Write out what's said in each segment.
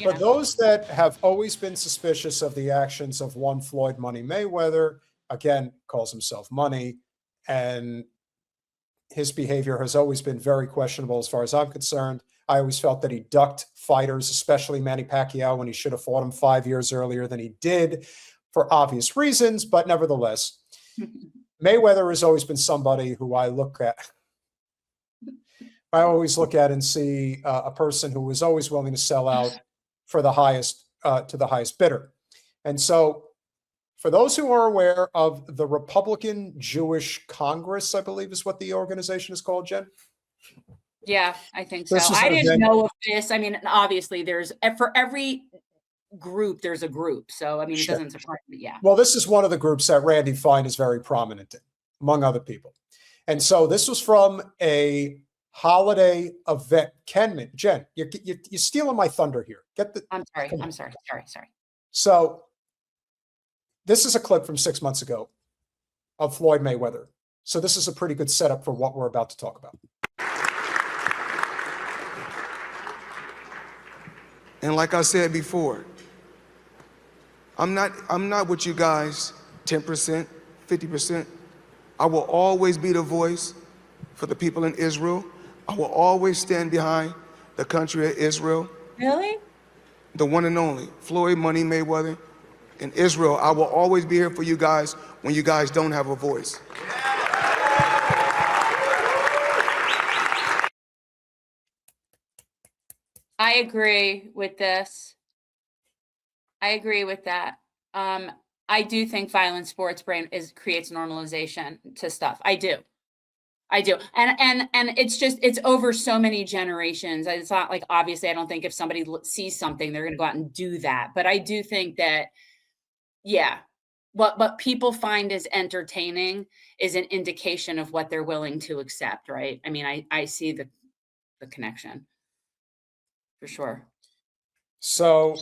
For those that have always been suspicious of the actions of one Floyd Money Mayweather, again, calls himself Money, and his behavior has always been very questionable as far as I'm concerned. I always felt that he ducked fighters, especially Manny Pacquiao, when he should have fought him 5 years earlier than he did for obvious reasons. But nevertheless, Mayweather has always been somebody who I always look at and see a person who was always willing to sell out for the highest to the highest bidder. And so for those who are aware of the Republican Jewish Congress, I believe is what the organization is called, Jen. Yeah, I think so. I didn't know of this. I mean, obviously there's, for every group, there's a group. So, I mean, it doesn't surprise me. Yeah. Well, this is one of the groups that Randy Fine is very prominent in, among other people. And so this was from a holiday event. Jen, you're stealing my thunder here. I'm sorry. So this is a clip from 6 months ago of Floyd Mayweather. So this is a pretty good setup for what we're about to talk about. And like I said before, I'm not with you guys 10%, 50%. I will always be the voice for the people in Israel. I will always stand behind the country of Israel. Really? The one and only Floyd Money Mayweather in Israel. I will always be here for you guys when you guys don't have a voice. I agree with this. I agree with that. I do think violent sports creates normalization to stuff. I do. And it's over so many generations. It's not like, obviously, I don't think if somebody sees something, they're going to go out and do that. But I do think that, yeah, what people find as entertaining is an indication of what they're willing to accept, right? I mean, I see the connection for sure. So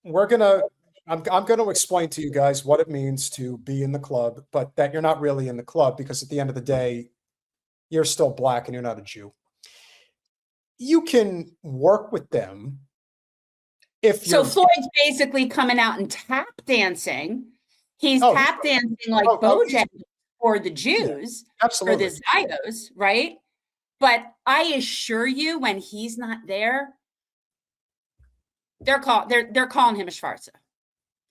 I'm going to explain to you guys what it means to be in the club, but that you're not really in the club, because at the end of the day, you're still black and you're not a Jew. You can work with them if you're... So Floyd's basically coming out and tap dancing. He's tap dancing like Bojack for the Jews, for the Zios, right? But I assure you, when he's not there, they're calling him a Schwarzer.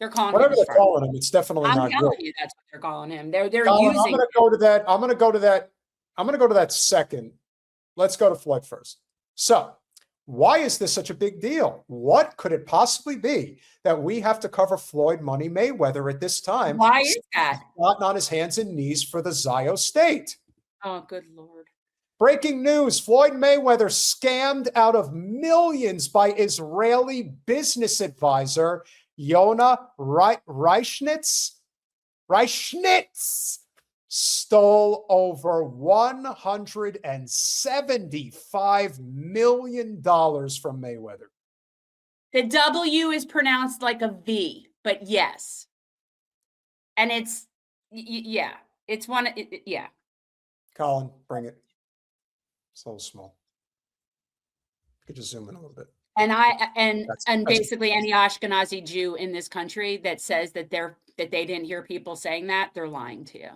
They're calling whatever they're calling him. It's definitely not good. I'm telling you, that's what they're calling him. They're Colin, using. I'm going to go to that second. Let's go to Floyd first. So, why is this such a big deal? What could it possibly be that we have to cover Floyd Money Mayweather at this time? Why is that? Not on his hands and knees for the Zio state. Oh, good Lord. Breaking news, Floyd Mayweather scammed out of millions by Israeli business advisor Yonah Reichnitz stole over $175 million from Mayweather. The W is pronounced like a V, but yes. And it's, yeah, it's one, yeah. Colin, bring it. It's a little small. You could just zoom in a little bit. And basically any Ashkenazi Jew in this country that says that they didn't hear people saying that, they're lying to you.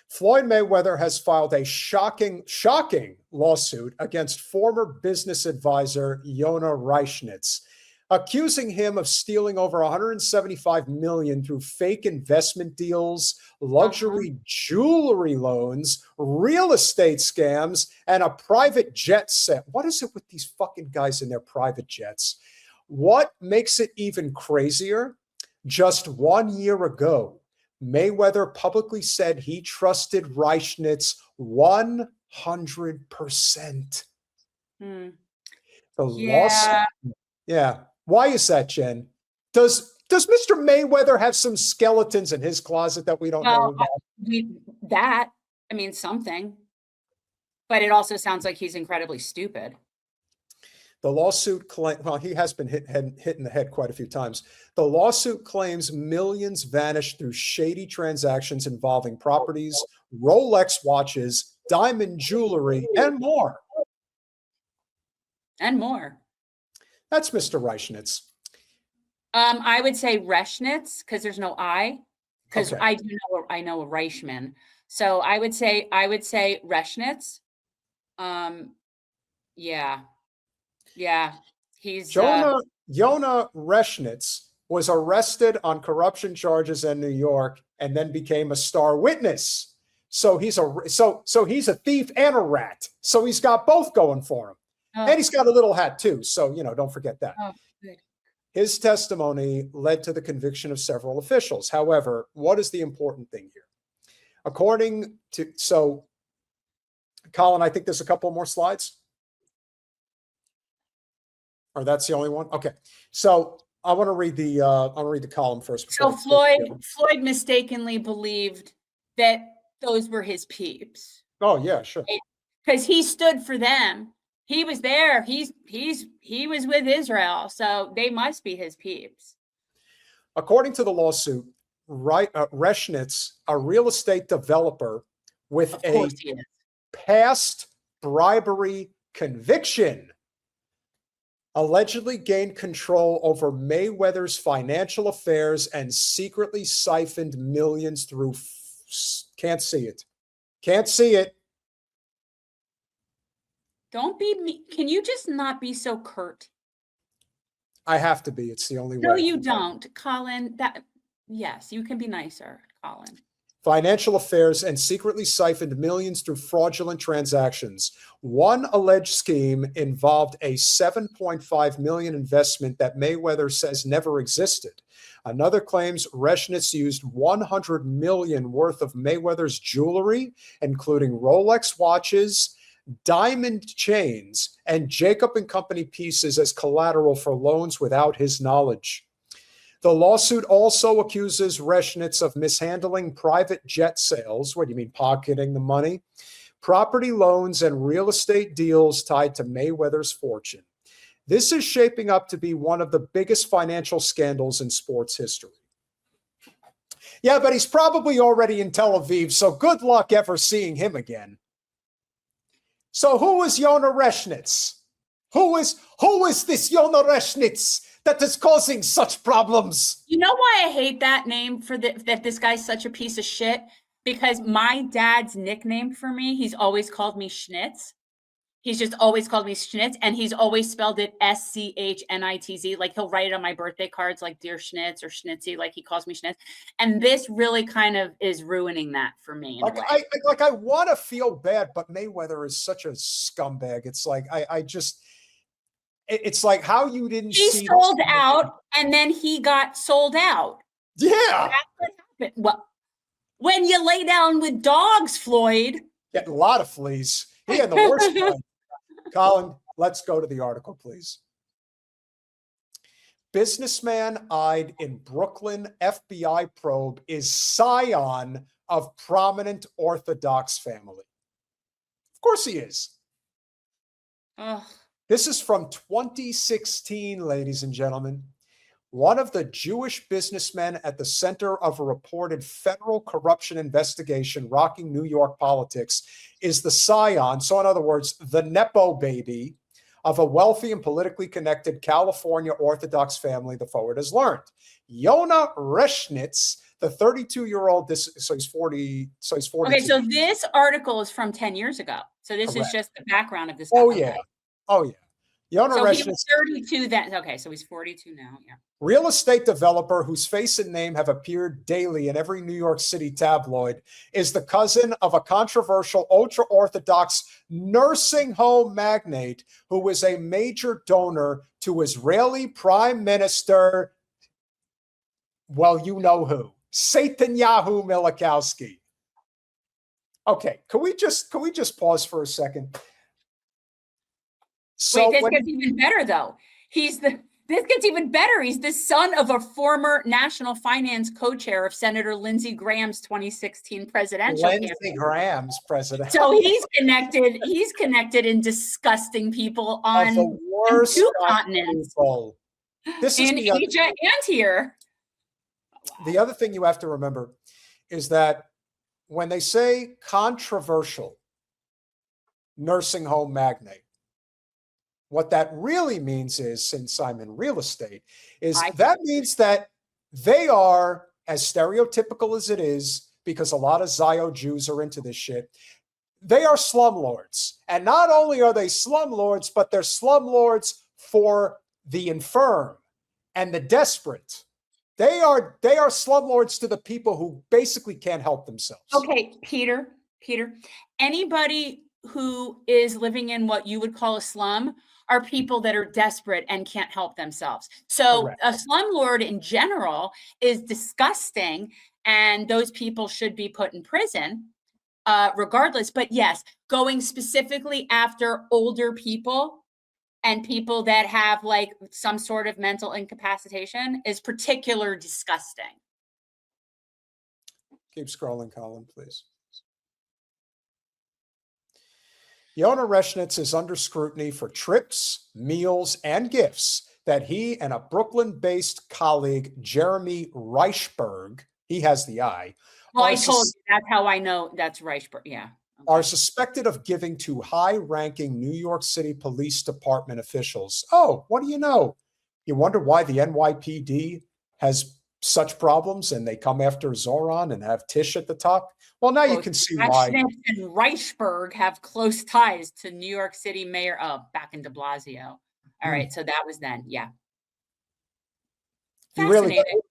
Floyd Mayweather has filed a shocking lawsuit against former business advisor Yonah Reichnitz, accusing him of stealing over $175 million through fake investment deals, luxury jewelry loans, real estate scams, and a private jet set. What is it with these fucking guys in their private jets? What makes it even crazier? Just 1 year ago, Mayweather publicly said he trusted Reichnitz 100%. Yeah. Why is that, Jen? Does Mr. Mayweather have some skeletons in his closet that we don't know about? Something. But it also sounds like he's incredibly stupid. The lawsuit he has been hit in the head quite a few times. The lawsuit claims millions vanished through shady transactions involving properties, Rolex watches, diamond jewelry, and more. That's Mr. Reichnitz. I would say Reschnitz because there's no I. Because Okay. I know a Reichman. So I would say Reschnitz. Yeah. Yeah. He's Yona Reschnitz was arrested on corruption charges in New York and then became a star witness. So he's a thief and a rat. So he's got both going for him. And he's got a little hat too. So, don't forget that. Good. His testimony led to the conviction of several officials. However, what is the important thing here? Colin, I think there's a couple more slides. Or that's the only one? Okay. So I want to read the column first. So Floyd mistakenly believed that those were his peeps. Oh yeah, sure. Because he stood for them. He was there. He was with Israel. So they must be his peeps. According to the lawsuit, Reschnitz, a real estate developer with a past bribery conviction, allegedly gained control over Mayweather's financial affairs and secretly siphoned millions through can't see it. Don't be me. Can you just not be so curt? I have to be. It's the only way. No, you don't, Colin. Yes, you can be nicer, Colin. Financial affairs and secretly siphoned millions through fraudulent transactions. One alleged scheme involved a $7.5 million investment that Mayweather says never existed. Another claims Reschnitz used $100 million worth of Mayweather's jewelry, including Rolex watches, diamond chains, and Jacob & Company pieces as collateral for loans without his knowledge. The lawsuit also accuses Reschnitz of mishandling private jet sales. What do you mean, pocketing the money? Property loans and real estate deals tied to Mayweather's fortune. This is shaping up to be one of the biggest financial scandals in sports history. Yeah, but he's probably already in Tel Aviv, so good luck ever seeing him again. So who is Yona Reschnitz? Who is this Yona Reschnitz that is causing such problems? You know why I hate that name that this guy's such a piece of shit? Because my dad's nickname for me, he's always called me Schnitz. He's just always called me Schnitz, and he's always spelled it Schnitz. Like he'll write it on my birthday cards like Dear Schnitz or Schnitzy, like he calls me Schnitz. And this really kind of is ruining that for me. I want to feel bad, but Mayweather is such a scumbag. It's like it's like how you didn't see. He sold out, and then he got sold out. Yeah. That's what happened. Well, when you lay down with dogs, Floyd. Getting a lot of fleas. He had the worst time. Colin, let's go to the article, please. Businessman eyed in Brooklyn FBI probe is scion of prominent Orthodox family. Of course he is. Ugh. This is from 2016, ladies and gentlemen. One of the Jewish businessmen at the center of a reported federal corruption investigation rocking New York politics is the scion, so in other words, the Nepo baby of a wealthy and politically connected California Orthodox family, the Forward has learned. Yona Reschnitz, the 32-year-old, so he's 42. Okay, so this article is from 10 years ago. So this is just the background of this guy. Oh, yeah. Oh, yeah. Yona so Reschnitz, he was 32 then. Okay, so he's 42 now. Yeah. Real estate developer whose face and name have appeared daily in every New York City tabloid, is the cousin of a controversial ultra-Orthodox nursing home magnate who was a major donor to Israeli Prime Minister, well, you know who, Netanyahu Milikowski. Okay, can we just pause for a second? So wait, this gets even better, though. This gets even better. He's the son of a former national finance co-chair of Senator Lindsey Graham's 2016 presidential campaign. Graham's president. So he's connected in disgusting people on two continents. This is in Asia and here. The other thing you have to remember is that when they say controversial nursing home magnate, What that really means is, since I'm in real estate, that means that they are, as stereotypical as it is, because a lot of Zio Jews are into this shit, they are slumlords. And not only are they slumlords, but they're slumlords for the infirm and the desperate. They are slumlords to the people who basically can't help themselves. Okay, Peter, anybody who is living in what you would call a slum are people that are desperate and can't help themselves. So Correct. a slumlord in general is disgusting, and those people should be put in prison regardless. But yes, going specifically after older people and people that have like some sort of mental incapacitation is particularly disgusting. Keep scrolling, Colin, please. Yonah Reshnitz is under scrutiny for trips, meals, and gifts that he and a Brooklyn-based colleague, Jeremy Reichberg, he has the I. Well, I told you, that's how I know that's Reichberg, yeah. Okay. Are suspected of giving to high-ranking New York City Police Department officials. Oh, what do you know? You wonder why the NYPD has such problems and they come after Zoran and have Tish at the top? Well, now you can see why. Reshnitz and Reichberg have close ties to New York City Mayor, back in de Blasio. All right, so that was then, yeah. Fascinating.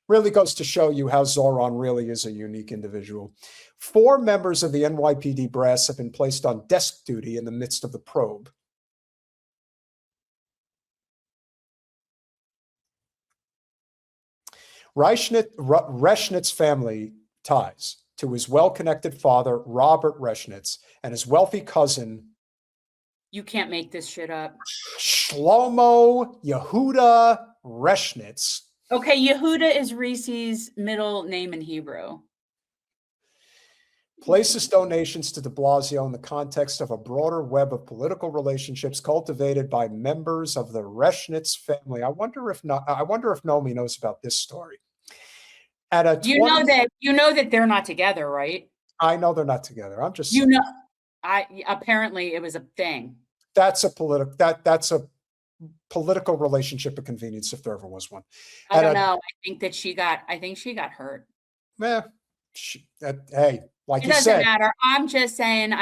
Really goes to show you how Zoran really is a unique individual. 4 members of the NYPD brass have been placed on desk duty in the midst of the probe. Reshnitz's family ties to his well-connected father, Robert Reshnitz, and his wealthy cousin. You can't make this shit up. Shlomo Yehuda Reshnitz. Okay, Yehuda is Reese's middle name in Hebrew. Places donations to de Blasio in the context of a broader web of political relationships cultivated by members of the Reshnitz family. I wonder if Nomi knows about this story. You know that they're not together, right? I know they're not together. I'm just saying. Apparently it was a thing. That's a political relationship of convenience, if there ever was one. I don't know. I think she got hurt. Hey, like it you doesn't said, matter. I'm just saying.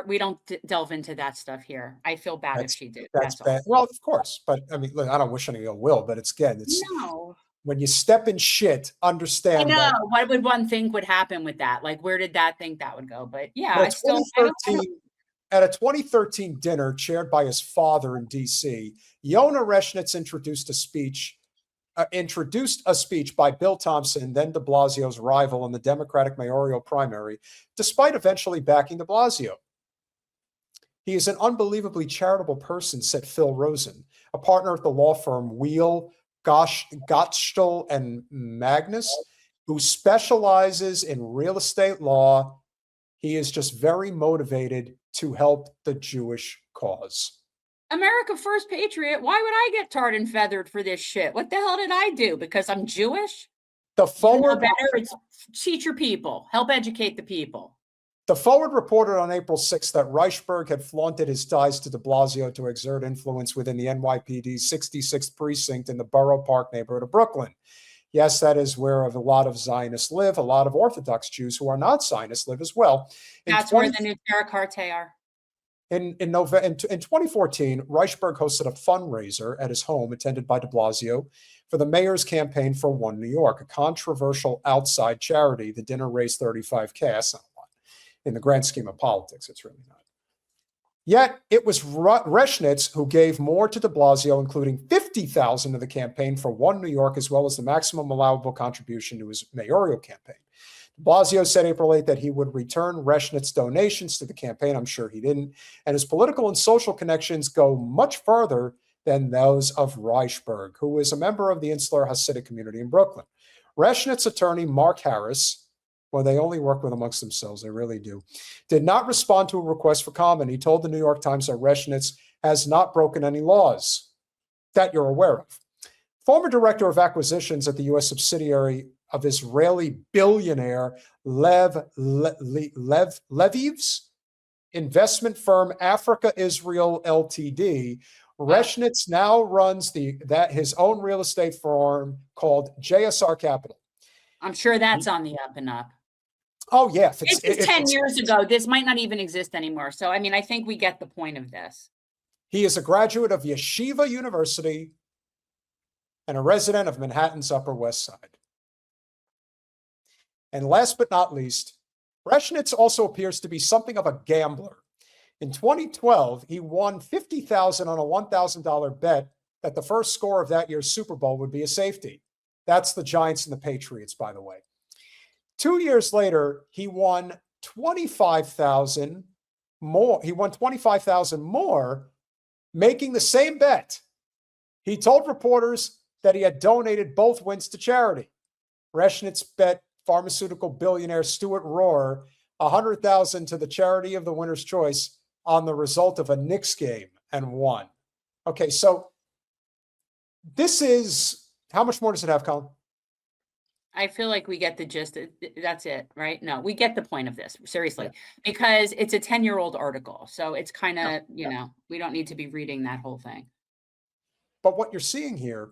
We don't delve into that stuff here. I feel bad if she did. That's bad. Well, of course, but I mean, look, I don't wish any ill will, but it's no. When you step in shit, understand. I know. What would one think would happen with that? Like, where did that think that would go? But yeah, at a 2013 dinner chaired by his father in D.C., Yonah Reshnitz introduced a speech by Bill Thompson, then de Blasio's rival in the Democratic mayoral primary, despite eventually backing de Blasio. He is an unbelievably charitable person, said Phil Rosen, a partner at the law firm Wheel, Gottschall and Magnus, who specializes in real estate law. He is just very motivated to help the Jewish cause. America First Patriot. Why would I get tarred and feathered for this shit? What the hell did I do? Because I'm Jewish? The forward better. It's teach your people. Help educate the people. The Forward reported on April 6th that Reichberg had flaunted his ties to de Blasio to exert influence within the NYPD's 66th precinct in the Borough Park neighborhood of Brooklyn. Yes, that is where a lot of Zionists live. A lot of Orthodox Jews who are not Zionists live as well. That's where the New Terracarte are. In 2014, Reichberg hosted a fundraiser at his home attended by de Blasio for the mayor's campaign for One New York, a controversial outside charity. The dinner raised $35K. That's not a lot. In the grand scheme of politics, it's really not. Yet it was Reshnitz who gave more to de Blasio, including $50,000 to the campaign for One New York, as well as the maximum allowable contribution to his mayoral campaign. De Blasio said April 8th that he would return Reshnitz's donations to the campaign. I'm sure he didn't. And his political and social connections go much further than those of Reichberg, who is a member of the insular Hasidic community in Brooklyn. Reshnitz's attorney, Mark Harris, well, they only work with amongst themselves, they really do, did not respond to a request for comment. He told the New York Times that Reshnitz has not broken any laws that you're aware of. Former director of acquisitions at the U.S. subsidiary of Israeli billionaire Lev Leviv's investment firm Africa Israel Ltd. Reshnitz now runs his own real estate firm called JSR Capital. I'm sure that's on the up and up. Oh, yeah. This is 10 years ago. This might not even exist anymore. So, I mean, I think we get the point of this. He is a graduate of Yeshiva University and a resident of Manhattan's Upper West Side. And last but not least, Reshnitz also appears to be something of a gambler. In 2012, he won $50,000 on a $1,000 bet that the first score of that year's Super Bowl would be a safety. That's the Giants and the Patriots, by the way. 2 years later, he won $25,000 more. He won $25,000 more, making the same bet. He told reporters that he had donated both wins to charity. Reshnitz bet pharmaceutical billionaire Stuart Rohr $100,000 to the charity of the winner's choice on the result of a Knicks game and won. Okay, so this is, how much more does it have, Colin? I feel like we get the gist. That's it, right? No, we get the point of this, seriously, because it's a 10-year-old article. So it's kind of, we don't need to be reading that whole thing. But what you're seeing here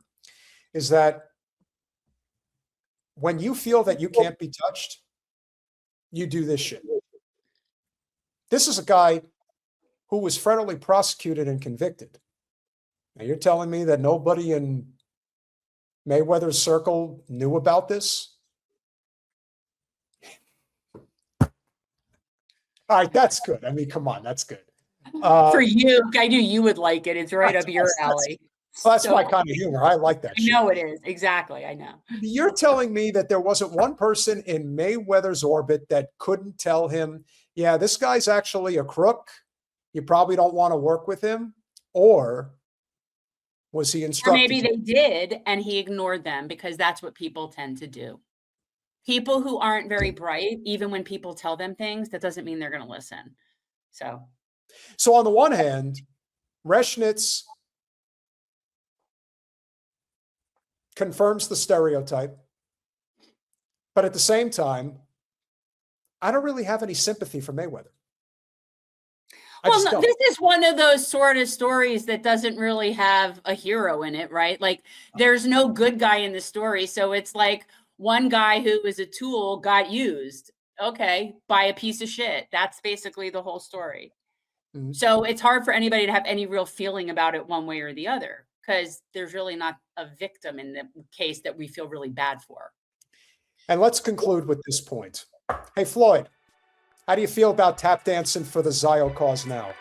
is that when you feel that you can't be touched, you do this shit. This is a guy who was federally prosecuted and convicted. Now you're telling me that nobody in Mayweather's circle knew about this? All right, that's good. I mean, come on, that's good. For you, I knew you would like it. It's right up your alley. That's my kind of humor. I like that. I know it is. Exactly. I know. You're telling me that there wasn't one person in Mayweather's orbit that couldn't tell him, yeah, this guy's actually a crook. You probably don't want to work with him. Or was he instructed? Or maybe they did, and he ignored them, because that's what people tend to do. People who aren't very bright, even when people tell them things, that doesn't mean they're going to listen. So on the one hand, Reshnitz confirms the stereotype, but at the same time, I don't really have any sympathy for Mayweather. Well, no, this is one of those sort of stories that doesn't really have a hero in it, right? Like, there's no good guy in the story. So it's like one guy who is a tool got used, okay, by a piece of shit. That's basically the whole story. Mm-hmm. So it's hard for anybody to have any real feeling about it one way or the other, because there's really not a victim in the case that we feel really bad for. And let's conclude with this point. Hey, Floyd, how do you feel about tap dancing for the Zio cause now?